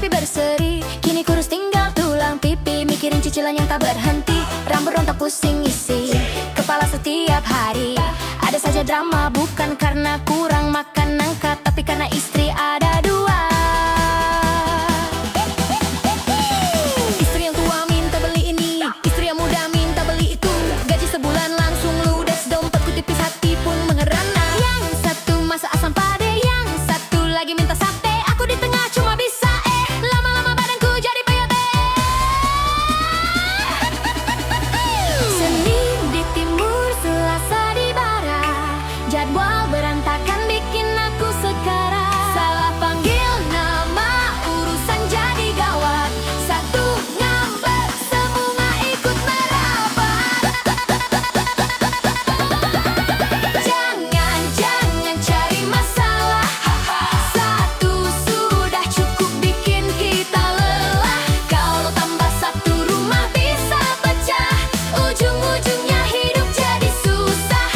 tapi berseri. Kini kurus tinggal tulang pipi, mikirin cicilan yang tak berhenti. Rambut rontok pusing isi kepala setiap hari. Ada saja drama, bukan karena kurang makan nangka, tapi karena istri ada dua. Istri yang tua minta beli ini, istri yang muda minta beli itu. Gaji sebulan langsung ludes, dompetku tipis, hati pun mengerana. Yang satu masak asam pade, yang satu lagi minta sate. Aku di tengah cuma bisa lama-lama badanku jadi peyote. Senin di timur, Selasa di barat, jadwal berantakan bikin aku sekarat. Salah panggil nama, urusan jadi gawat. Satu ngambek, semua ikut merapat. Jangan cari masalah. Satu sudah cukup bikin kita lelah. Kalau tambah satu rumah bisa pecah. Ujung-ujungnya hidup jadi susah.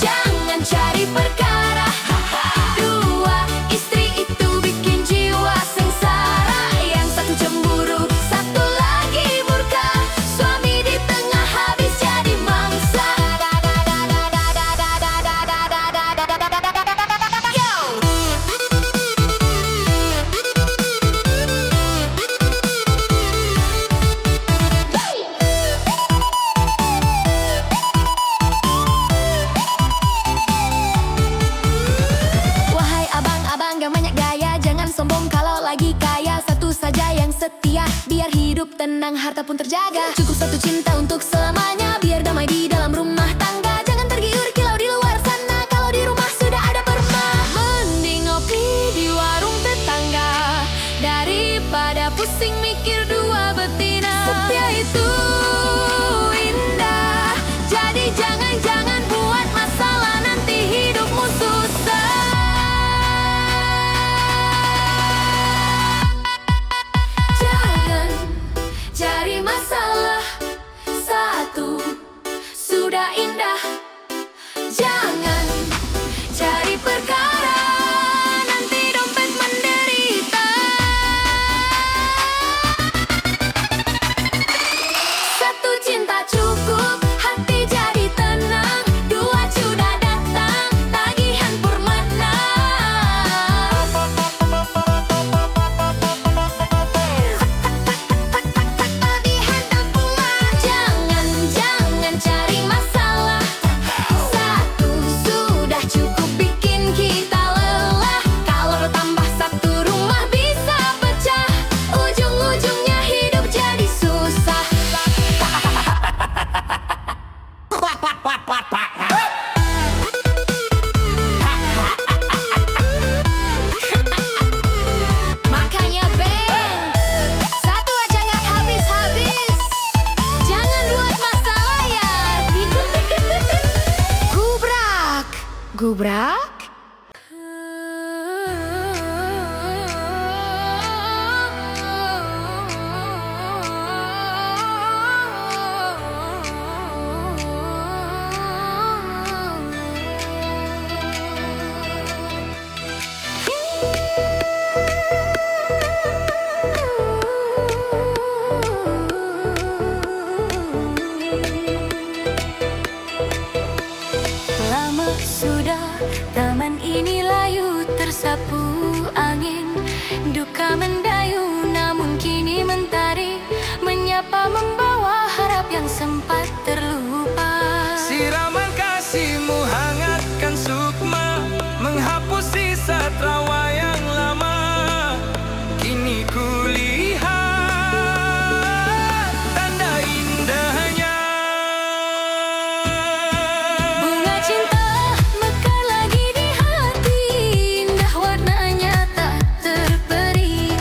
Jangan cari perkara. Dua istri itu bikin jiwa sengsara. Yang satu cemburu, satu lagi murka. Suami di tengah habis jadi mangsa. Wahai abang-abang yang banyak gaya, jangan sombong kalau lagi kaya. Satu saja yang setia, biar hidup tenang, harta pun terjaga. Cukup satu cinta untuk selamanya, biar damai di dalam rumah tangga. Jangan tergiur kilau di luar sana, kalau di rumah sudah ada perma. Mending ngopi di warung tetangga, daripada pusing mikir dua betina. Setia itu indah, jadi jangan buat masalah, nanti hidupmu susah. Jangan cari masalah, satu sudah indah. Jangan cari perkara, nanti dompet menderita. Satu cinta cukup, hati jadi tenang. Dua sudah datang, tagihan purmana. Tagihan purmana. Jangan cari masalah. Satu sudah cukup bikin kita lelah. Kalau tambah satu rumah bisa pecah. Ujung-ujungnya hidup jadi susah. Makanya Ben, satu aja nggak habis-habis. Jangan buat masalah ya. Gubrak. Lama sudah taman ini layu, tersapu angin. Duka mendayu, namun kini mentari menyapa, membawa harap yang sempat terlupa. Siraman kasihmu hangatkan sukma, menghapus sisa trauma yang lama. Kini kulihat tanda indahnya. Bunga cinta mekar lagi di hati, indah warnanya tak terperi.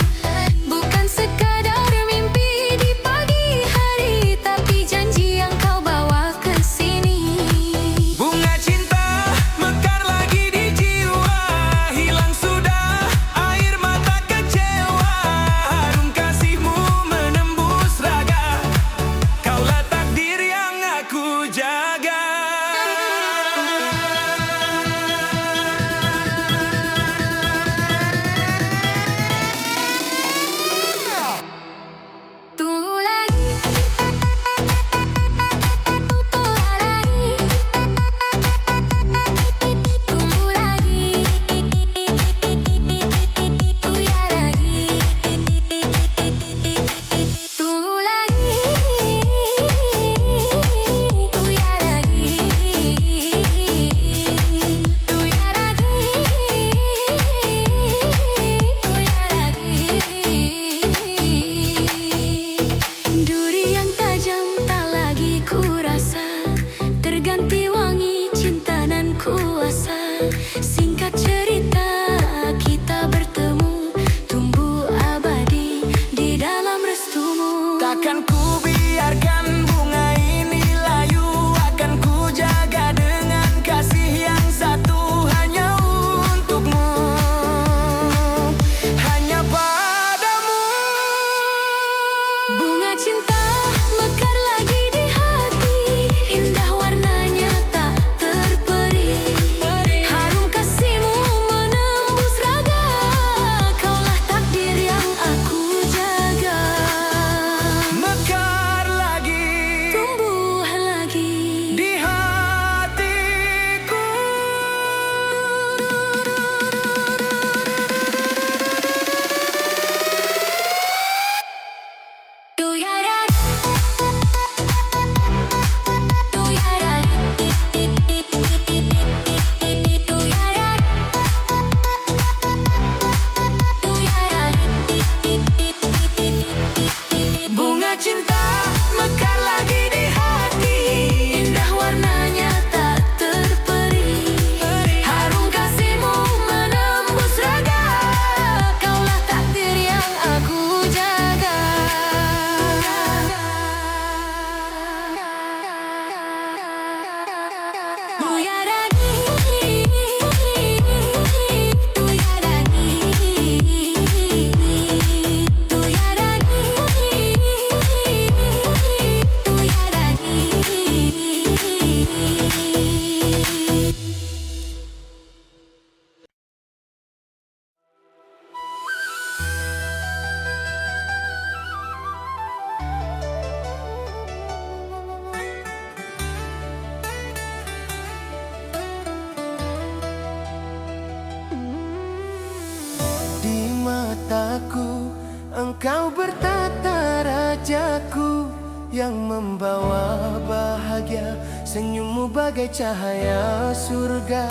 Engkau bertata rajaku yang membawa bahagia. Senyummu bagai cahaya surga,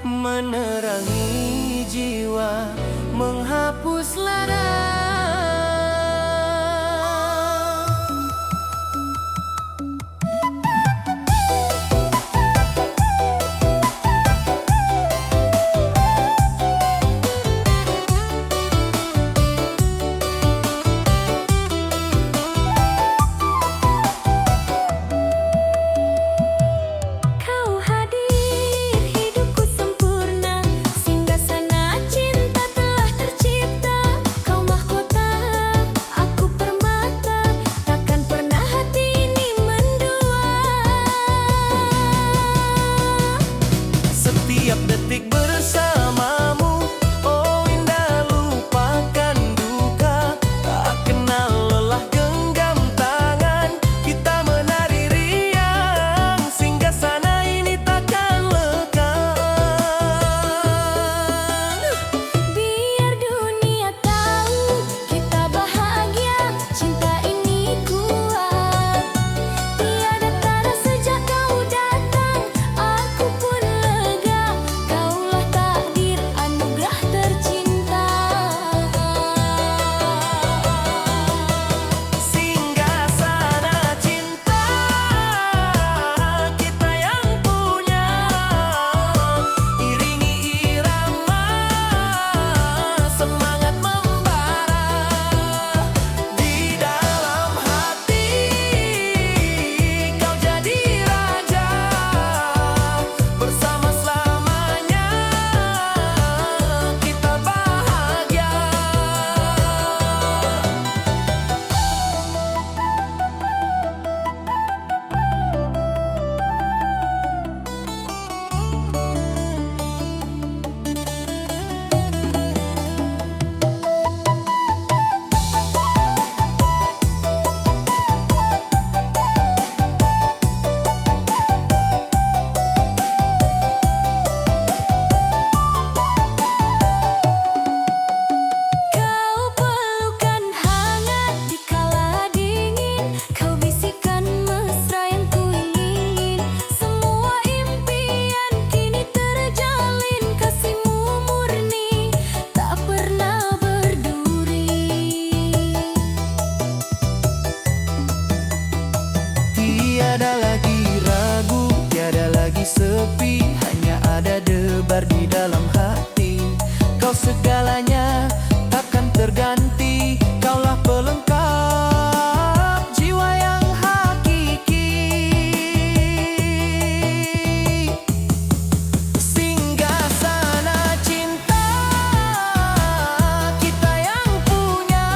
menerangi jiwa, menghapus lara. Kau hadir hidupku sempurna, singgasana cinta telah tercipta. Kau mahkota, aku permata, takkan pernah hati ini mendua. Setiap detik bersamamu, oh indah lupakan duka. Tak kenal lelah genggam tangan, kita menari riang, singgasana ini takkan lekang. Biar dunia tahu kita bahagia, cinta ini kuat. Tiada tara sejak kau datang, aku pun lega. Kaulah takdir anugerah tercinta. Singgasana cinta kita yang punya, iringi irama semangat membara. Di dalam hati kau jadi raja, bersama selamanya kita bahagia. Kau pelukan hangat di kala dingin, kau bisikan mesra yang kuingin. Semua impian kini terjalin, kasihmu murni tak pernah berduri. Tiada lagi ragu, tiada lagi sepi, hanya ada debar di dalam hati. Kau segalanya takkan terganti, kaulah pelengkap jiwa yang hakiki. Singgasana cinta kita yang punya,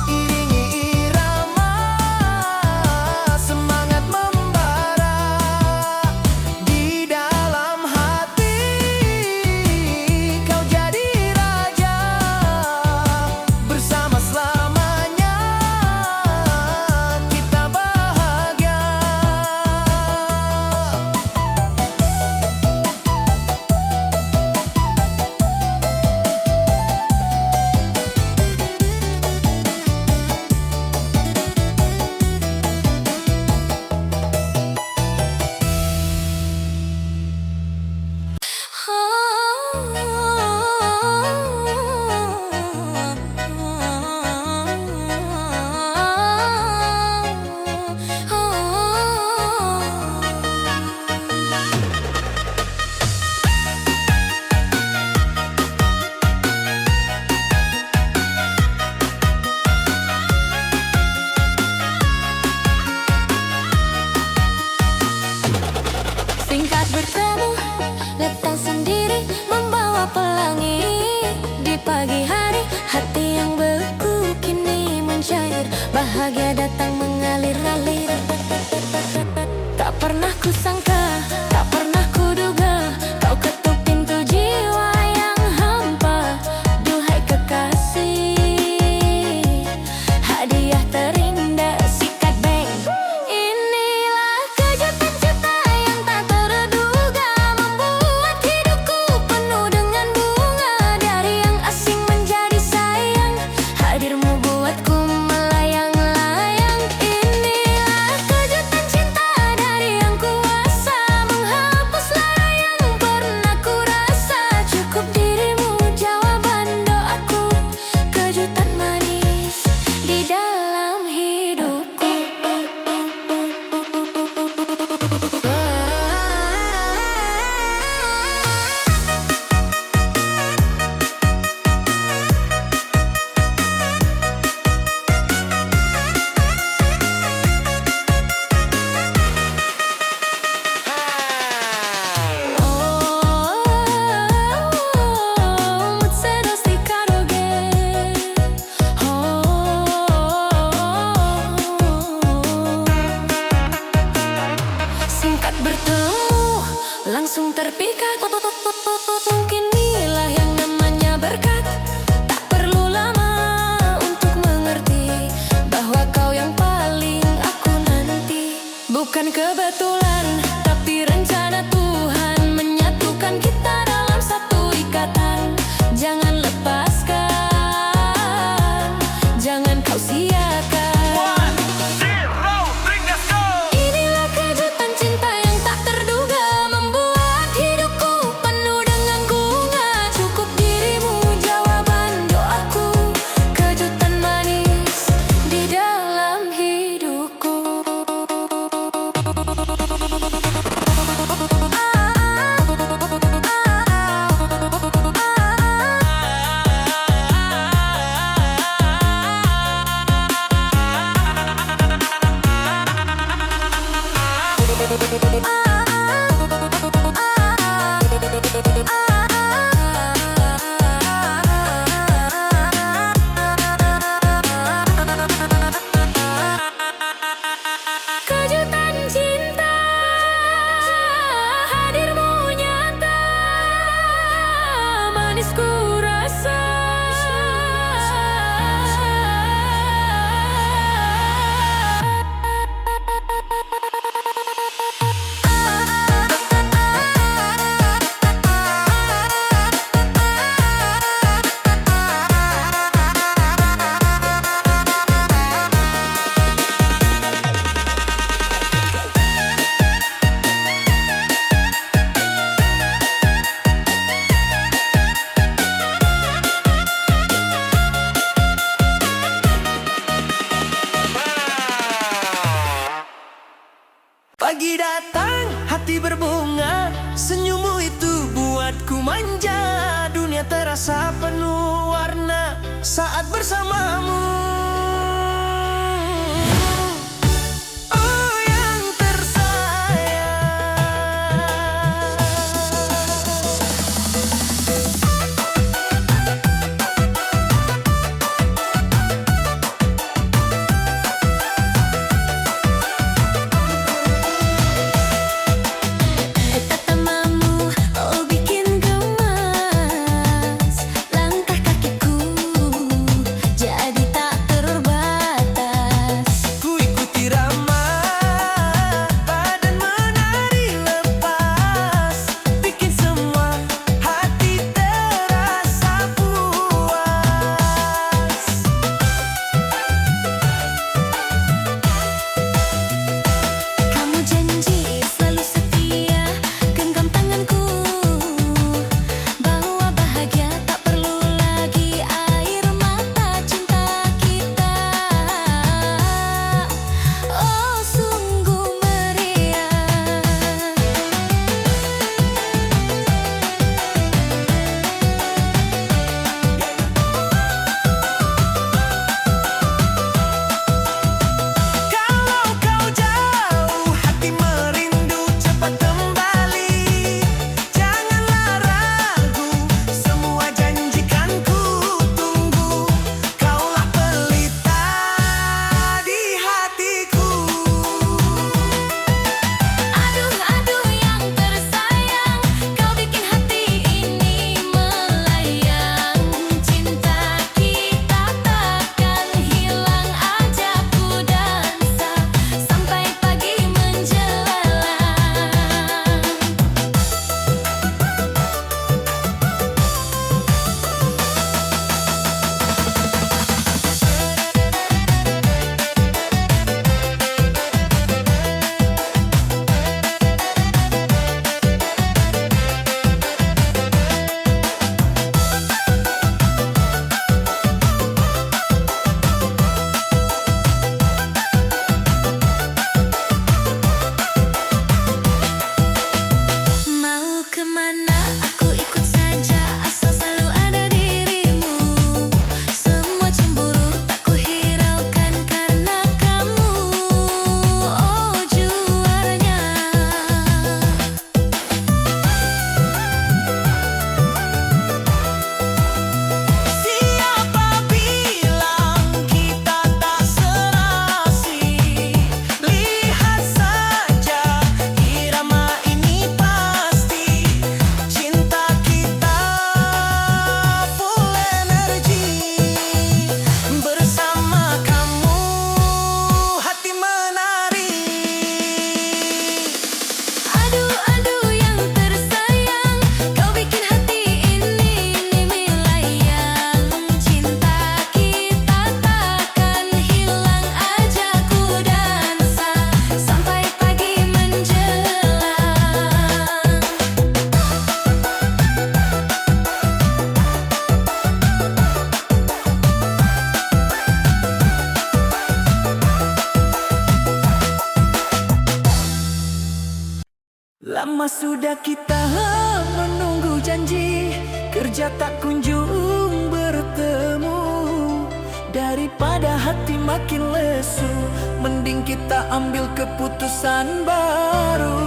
iringi irama semangat membara. Di dalam hati Bukan kebetulan, tapi rencana Tuhan menyatukan kita dalam satu ikatan. Jangan lepaskan, jangan kau siakan. 1, 0, drink, let's go. Inilah kejutan cinta yang tak terduga, membuat hidupku penuh dengan bunga. Cukup dirimu jawaban doaku, kejutan manis di dalam hidupku. Kejutan cinta hadirmu nyata, manis ku rasa. Pagi datang, hati berbunga, senyummu itu buatku manja. Dunia terasa penuh warna saat bersamamu. Oh yang tersayang, Tatamamu, oh bikin gemas langkah kakiku, jadi tak Lama sudah kita menunggu janji, kerja tak kunjung bertemu. Daripada hati makin lesu, mending kita ambil keputusan baru.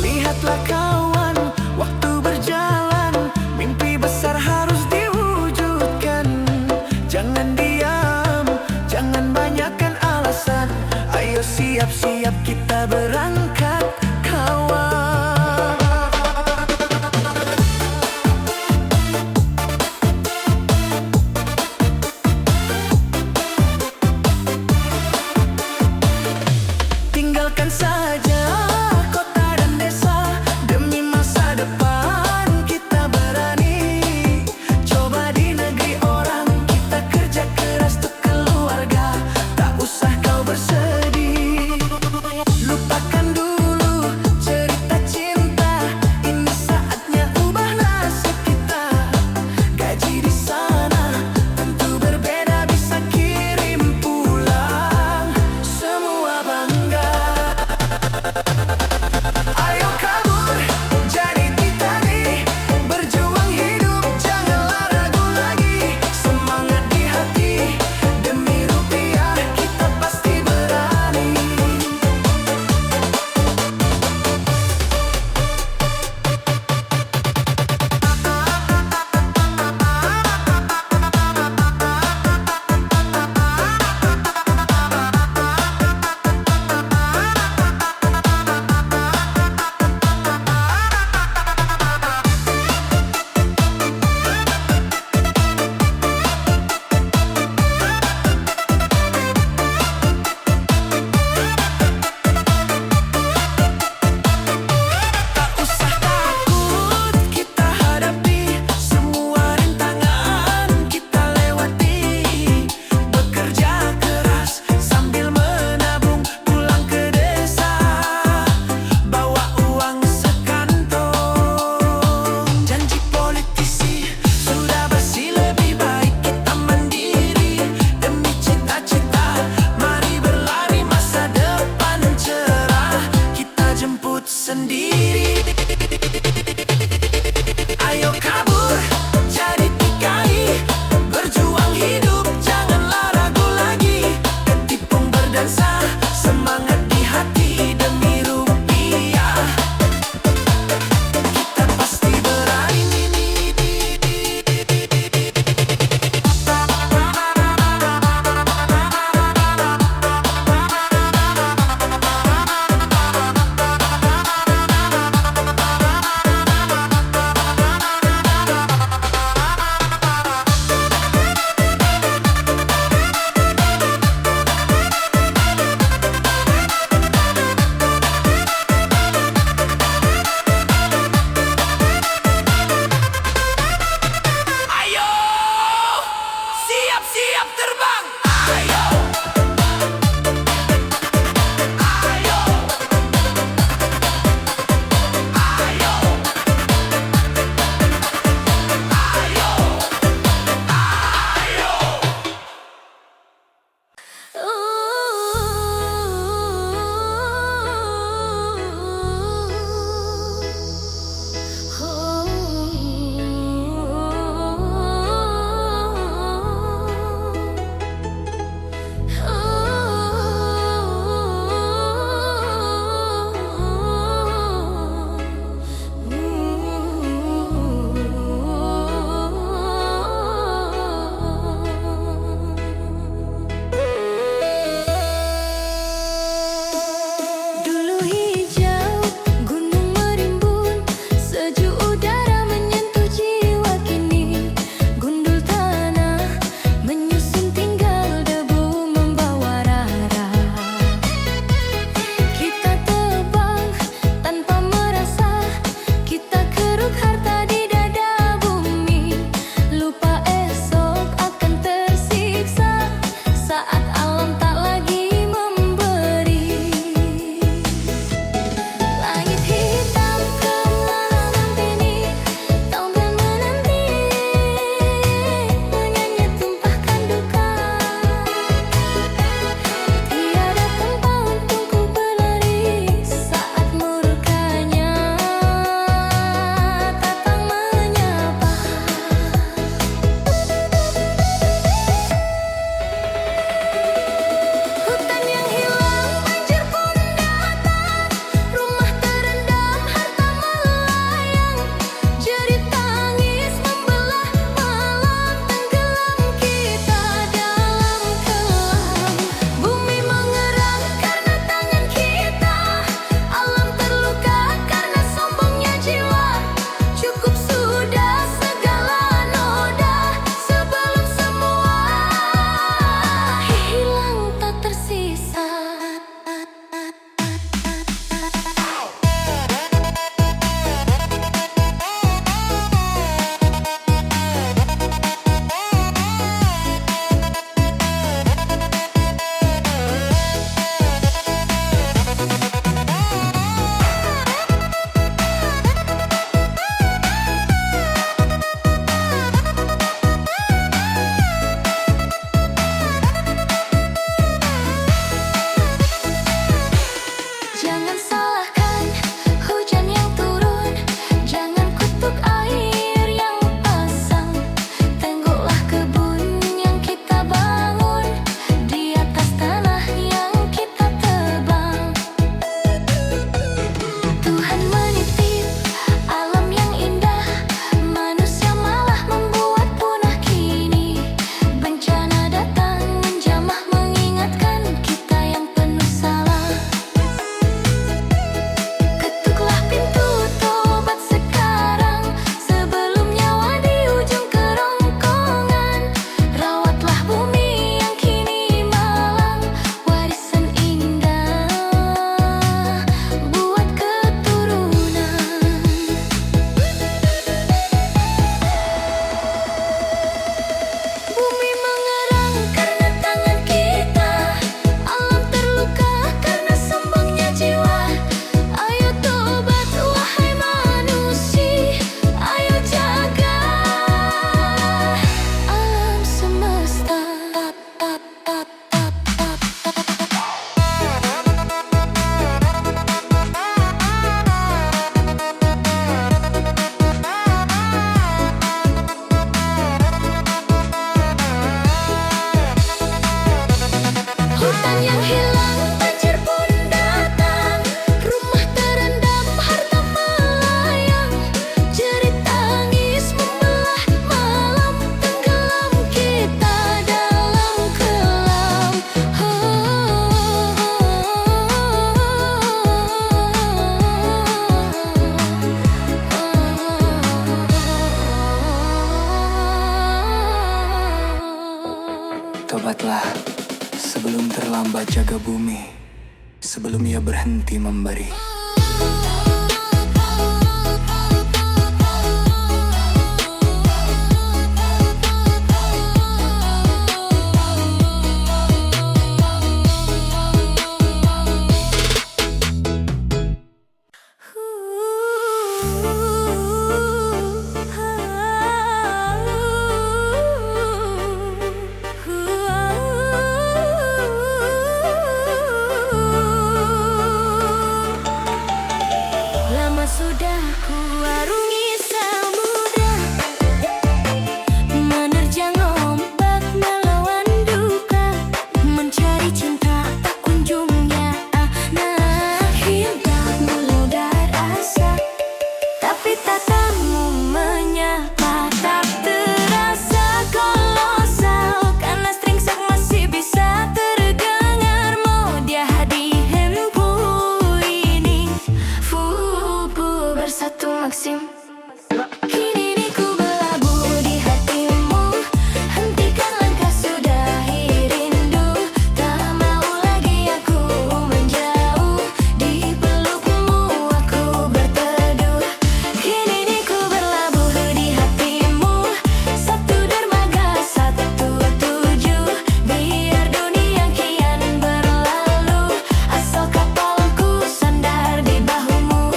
Lihatlah kawan, waktu berjalan, mimpi besar harus diwujudkan. Jangan diam, jangan banyakkan alasan. Ayo siap-siap kita berangkat, kawan. Tinggalkan saja kota dan desa, demi masa depan kita berani. Coba di negeri orang, kita kerja keras untuk keluarga. Tak usah kau bersedih, lupakan dulu cerita cinta. Ini saatnya ubah nasib kita. Gaji di sana tentu berbeda, bisa kirim pulang. Semua bangga. Ayo kabur, jadi Titanic, berjuang hidup, janganlah ragu lagi. Semangat di hati, demi rupiah kita pasti berani. cepatlah sebelum terlambat jaga bumi, sebelum ia berhenti memberi. Lama sudah ku arungi samudra, menerjang ombak melawan duka, mencari cinta tak kunjungnya. Hingga mulai rasa, tapi tatamu menyapa tak terasa kolosal, karena stringsek masih bisa terdengar. Mau dia di handku ini bersatu Maxim. Kini ni ku berlabuh di hatimu, hentikan langkah sudahi rindu. Tak mau lagi aku menjauh, di pelukmu aku berteduh. Kini ni ku berlabuh di hatimu, satu dermaga satu tujuh. Biar dunia kian berlalu, asal kapalku sandar di bahumu.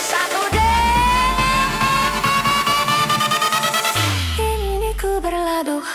Satu deh, ini ku berlabuh,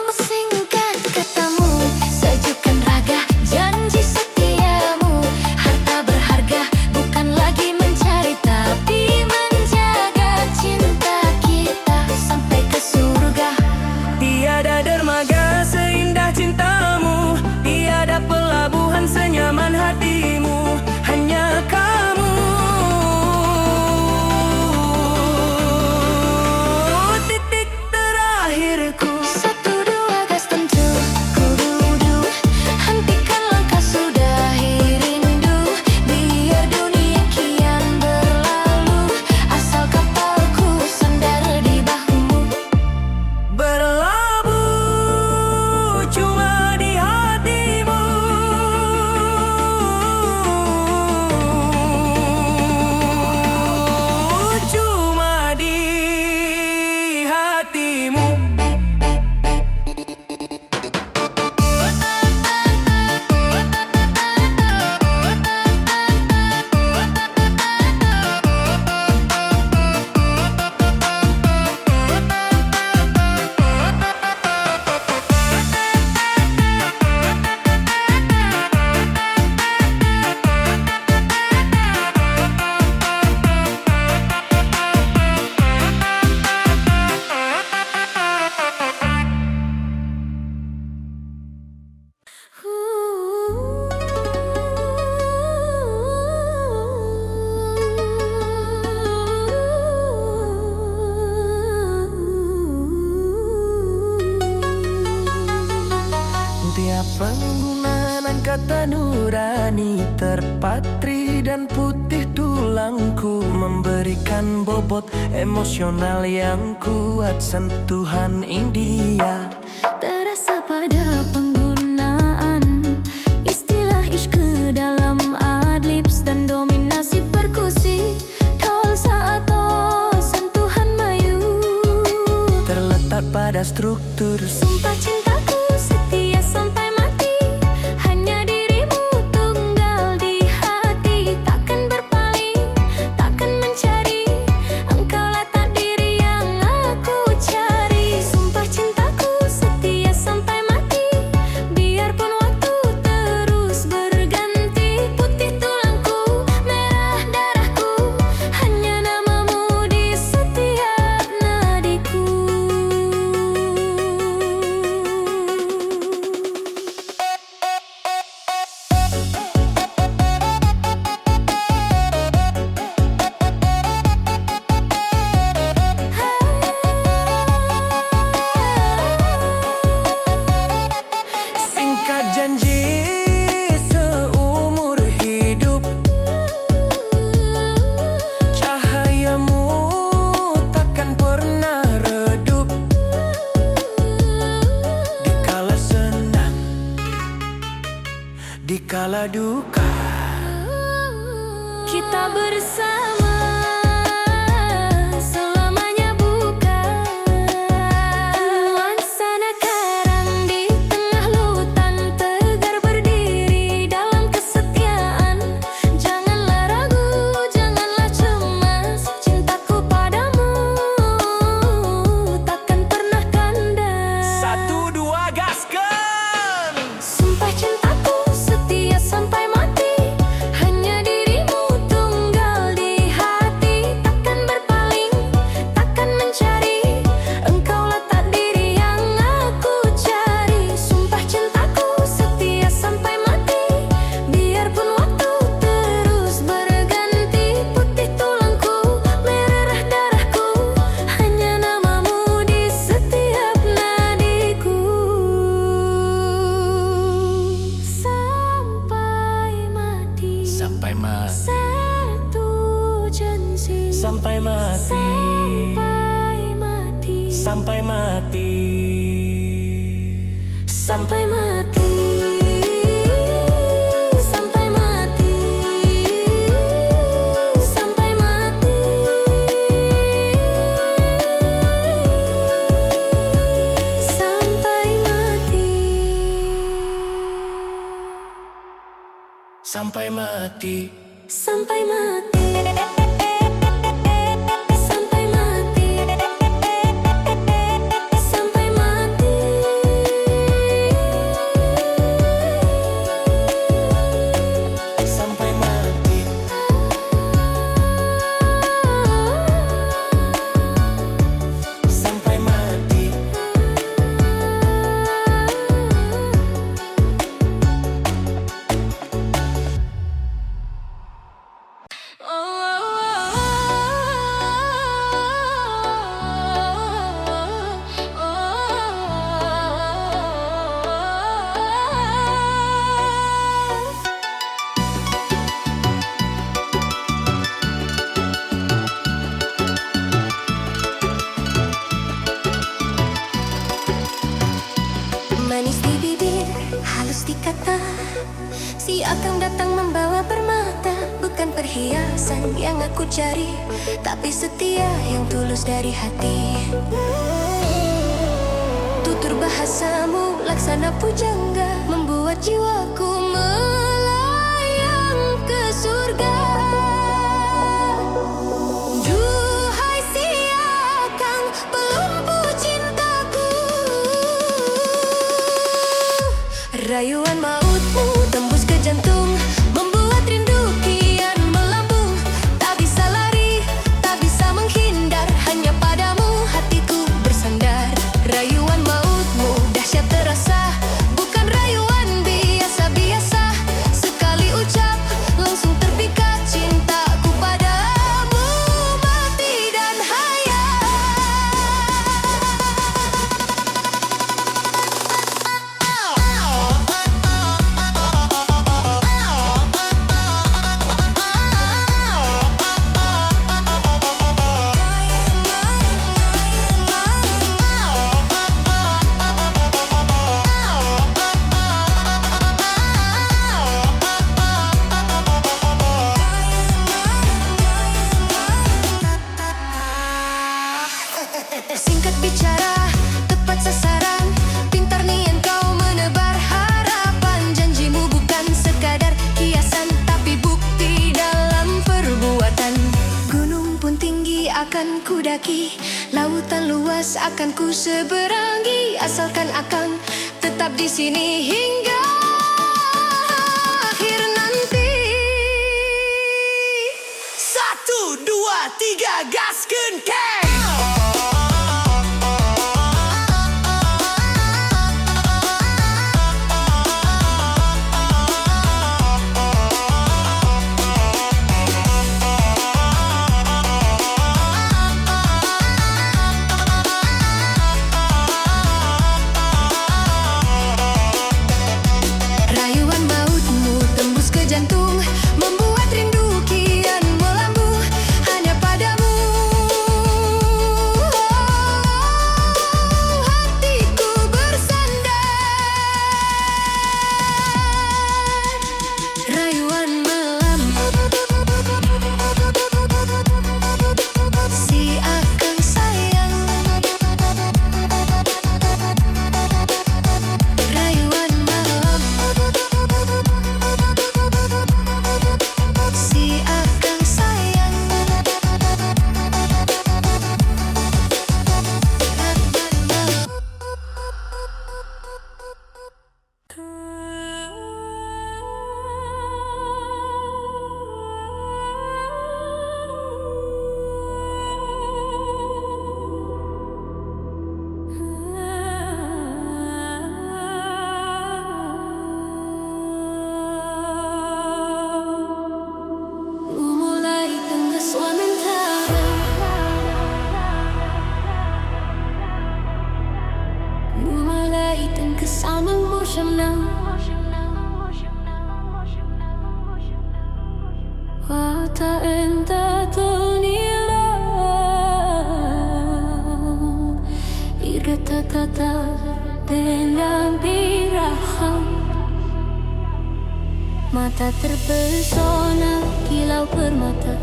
singkat katamu, sejukkan raga, janji setiamu. Harta berharga, bukan lagi mencari, tapi menjaga cinta kita sampai ke surga. Tiada dermaga seindah cintamu, tiada pelabuhan senyaman hatimu, hanya kamu. Titik terakhirku. Satu dua gas tentu ku duduk, hentikan langkah sudahi rindu. Biar dunia kian berlalu, asal kapalku sandar di bahumu. Berlabuh cuma di hatimu, cuma di hatimu. Tiap penggunaan kata nurani, terpatri dan putih tulangku, memberikan bobot emosional yang kuat, sentuhan India. Terasa pada penggunaan istilah ishq dalam adlibs dan dominasi perkusi, dolsa atau sentuhan mayu. Terletak pada struktur Sumpah cintaku setia sampai mati, hanya dirimu tunggal di hati. kala duka. Kita bersama selamanya bukan nuansana karang di tengah lautan tegar berdiri dalam kesetiaan. Janganlah ragu, janganlah cemas, cintaku padamu takkan pernah kandas. 1, 2, gaskan! Sumpah cintaku setia sampai mati, hanya dirimu tunggal di hati. Takkan berpaling, takkan mencari, engkaulah takdir yang aku cari. Sumpah cintaku setia sampai mati, biarpun waktu terus berganti. Putih tulangku, merah darahku, hanya namamu di setiap nadiku. Sampai mati, Sampai mati, satu janji. sampai mati, Sampai mati, sampai mati. sampai mati, sampai mati, sampai mati, Sampai mati. sampai mati, sampai mati, sampai mati, Sampai mati. Sampai mati. Manis di bibir, halus di kata, si akan datang membawa permata. Bukan perhiasan yang aku cari, tapi setia yang tulus dari hati. Tutur bahasamu laksana pujangga, membuat jiwaku melayang ke surga. Duhai siakang pelumpuh cintaku, rayuan mautmu tembus ke jantung, membuat rindu kian melambung. Tak bisa lari, tak bisa menghindar, hanya padamu hatiku bersandar. Rayuan mautmu dahsyat terasa, bukan rayuan biasa-biasa. Sekali ucap langsung terpikat cintaku padamu, mati dan hayat. Singkat bicara, tepat sasaran, pintar nih engkau menebar harapan. Janjimu bukan sekadar kiasan, tapi bukti dalam perbuatan. Gunung pun tinggi akan kudaki, lautan luas akan ku seberangi, asalkan akan tetap di sini hingga akhir nanti. 1, 2, 3, gaskan, Kang! Kata entah ternilai Irga tata dengan birahan Mata terpesona kilau permata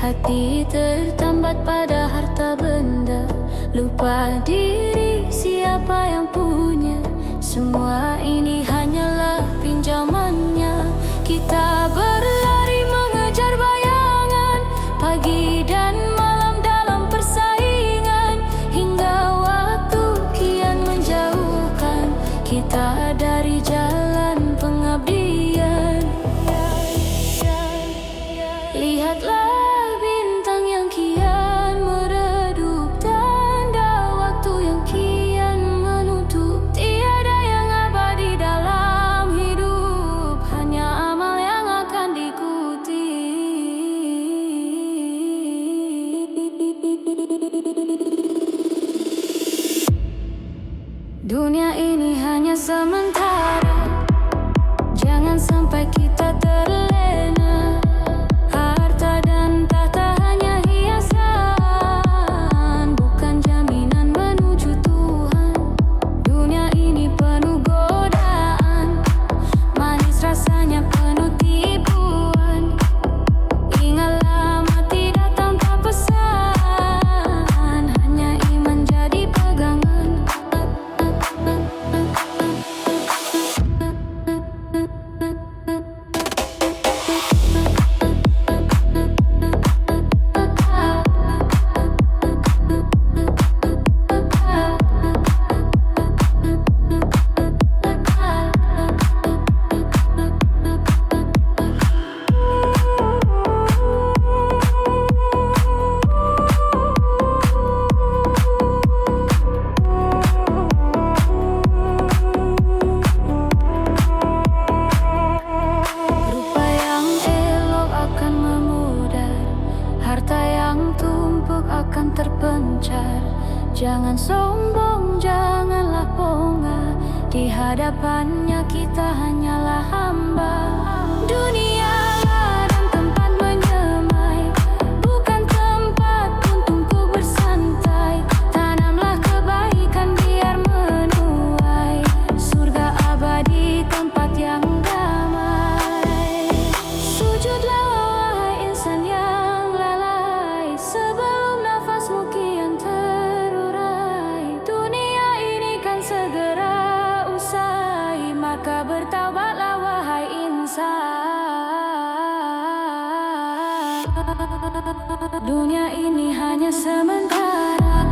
Hati tertambat pada harta benda Lupa diri siapa yang punya Semua ini hanyalah pinjamannya Kita berlari mengejar bayangan Pagi dan malam dalam persaingan Hingga waktu kian menjauhkan Kita dari jalan pengabdian Lihatlah bintang yang kian meredup Tanda waktu yang kian menutup Tiada yang abadi dalam hidup Hanya amal yang akan diikuti Dunia ini hanya sementara Jangan sampai kita terlena Harta dan tahta hanya hiasan Bukan jaminan menuju Tuhan Dunia ini penuh godaan Manis rasanya penuh tipuan Ingatlah mati datang tak pesan Hanya iman jadi pegangan Rupa yang elok akan memudar Harta yang tumpuk akan terpencar Jangan sombong, janganlah ponga Di hadapannya kita hanyalah hamba Dunia ladang tempat menyemai Bukan tempat untukku bersantai Tanamlah kebaikan biar menuai Surga abadi tempat yang damai Sujudlah wahai insan yang lalai Sebelum nafasmu kian terurai Dunia ini kan segera usai Maka bertaubatlah wahai insan Dunia ini hanya sementara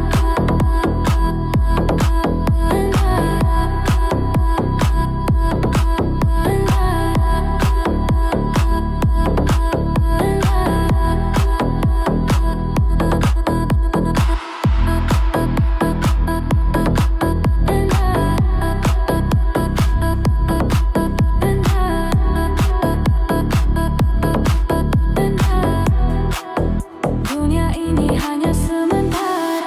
Dunia ini hanya sementara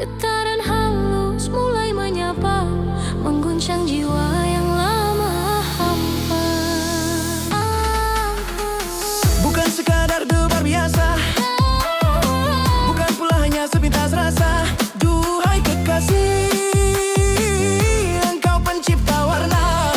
Getaran halus mulai menyapa, mengguncang jiwa yang lama hampa. Bukan sekadar debar biasa, bukan pula hanya sepintas rasa. Duhai kekasih, engkau pencipta warna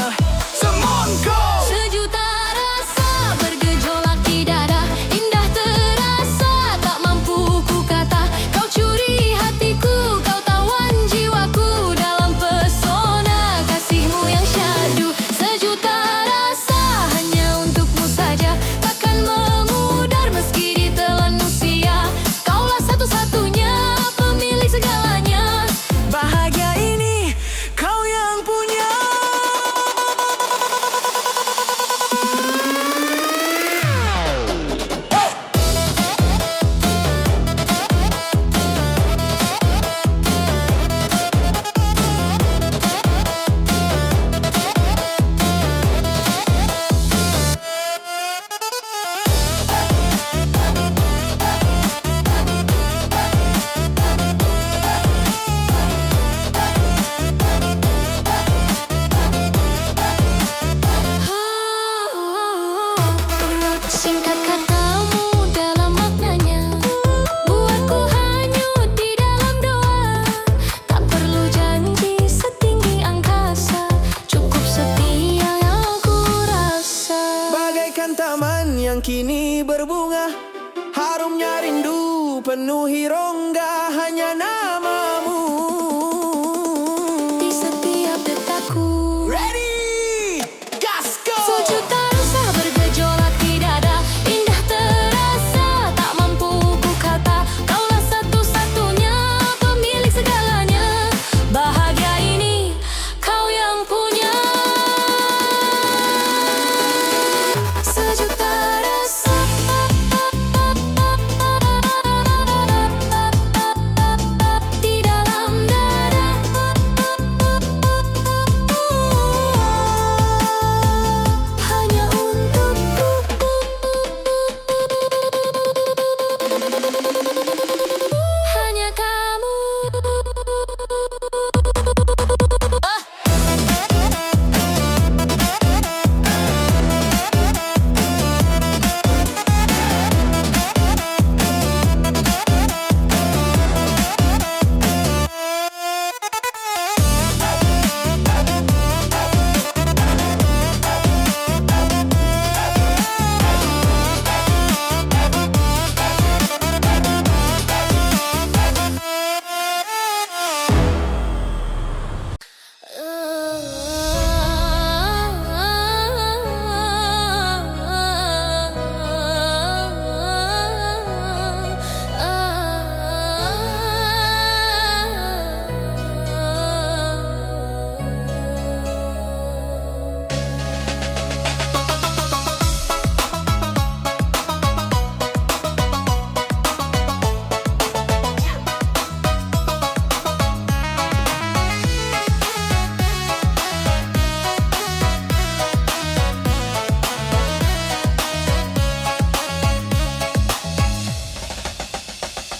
Semongko. Sejuta rasa bergejolak di dada, indah terasa tak mampu ku kata. Kau curi hatiku, kau tawan jiwaku dalam pesona kasihmu yang syahdu. Sejuta rasa hanya untukmu saja, takkan memudar meski ditelan usia. Kaulah satu-satunya pemilik segalanya. Bahagia ini kau yang punya. Singkat katamu dalam maknanya, buatku hanyut di dalam doa. Tak perlu janji setinggi angkasa, cukup setia yang ku rasa. Bagaikan taman yang kini berbunga, harumnya rindu penuhi rongga. Hanya namamu Di setiap detakku, ready, gas go. sejuta rasa bergejolak di dada, indah terasa tak mampu ku kata. Kaulah satu-satunya pemilik segalanya. Bahagia ini kau yang punya. Sejuta rasa di dalam dada, hanya untukku, hanya kamu.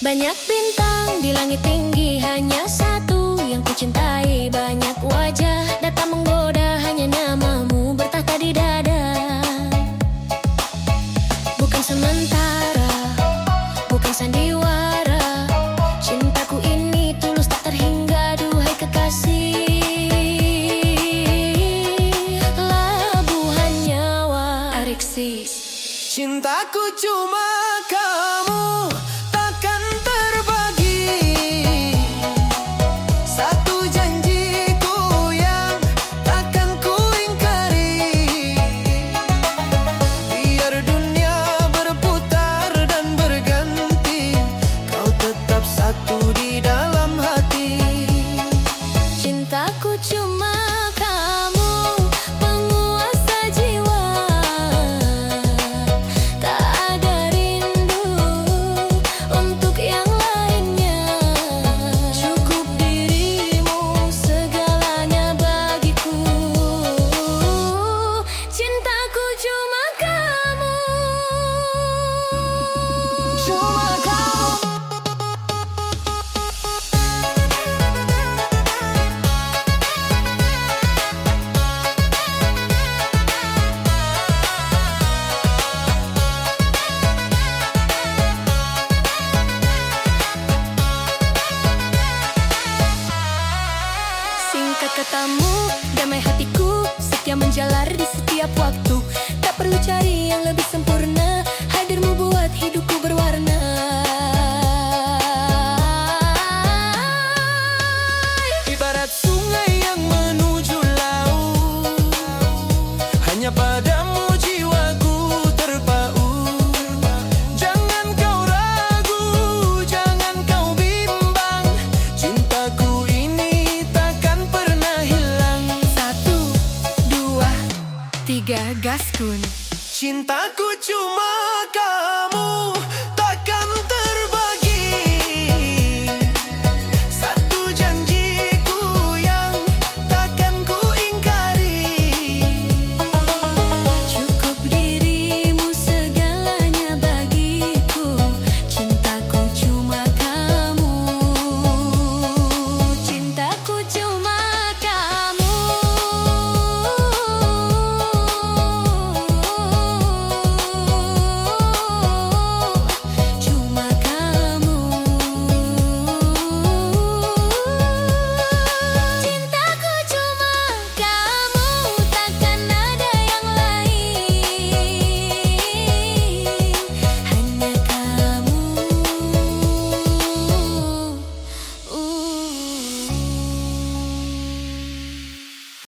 Banyak bintang di langit tinggi, hanya satu yang kucintai. Banyak wajah datang menggoda, hanya namamu bertahta di dada. Bukan sementara, bukan sandiwara, cintaku ini tulus tak terhingga. Duhai kekasih, labuhan nyawa Ariksis. Cintaku cuma kamu, takkan terbagi. Satu janjiku yang takkan Katamu damai hatiku, setia menjalar di setiap waktu. Tak perlu cari yang lebih sempurna, hadirmu buat hidupku berwarna. Ibarat sungai yang menuju laut, hanya padamu jiwaku terpaut. Jangan kau ragu, jangan kau bimbang, cintaku ini takkan pernah hilang. 1, 2, 3, gaskun. Cintaku cuma kau.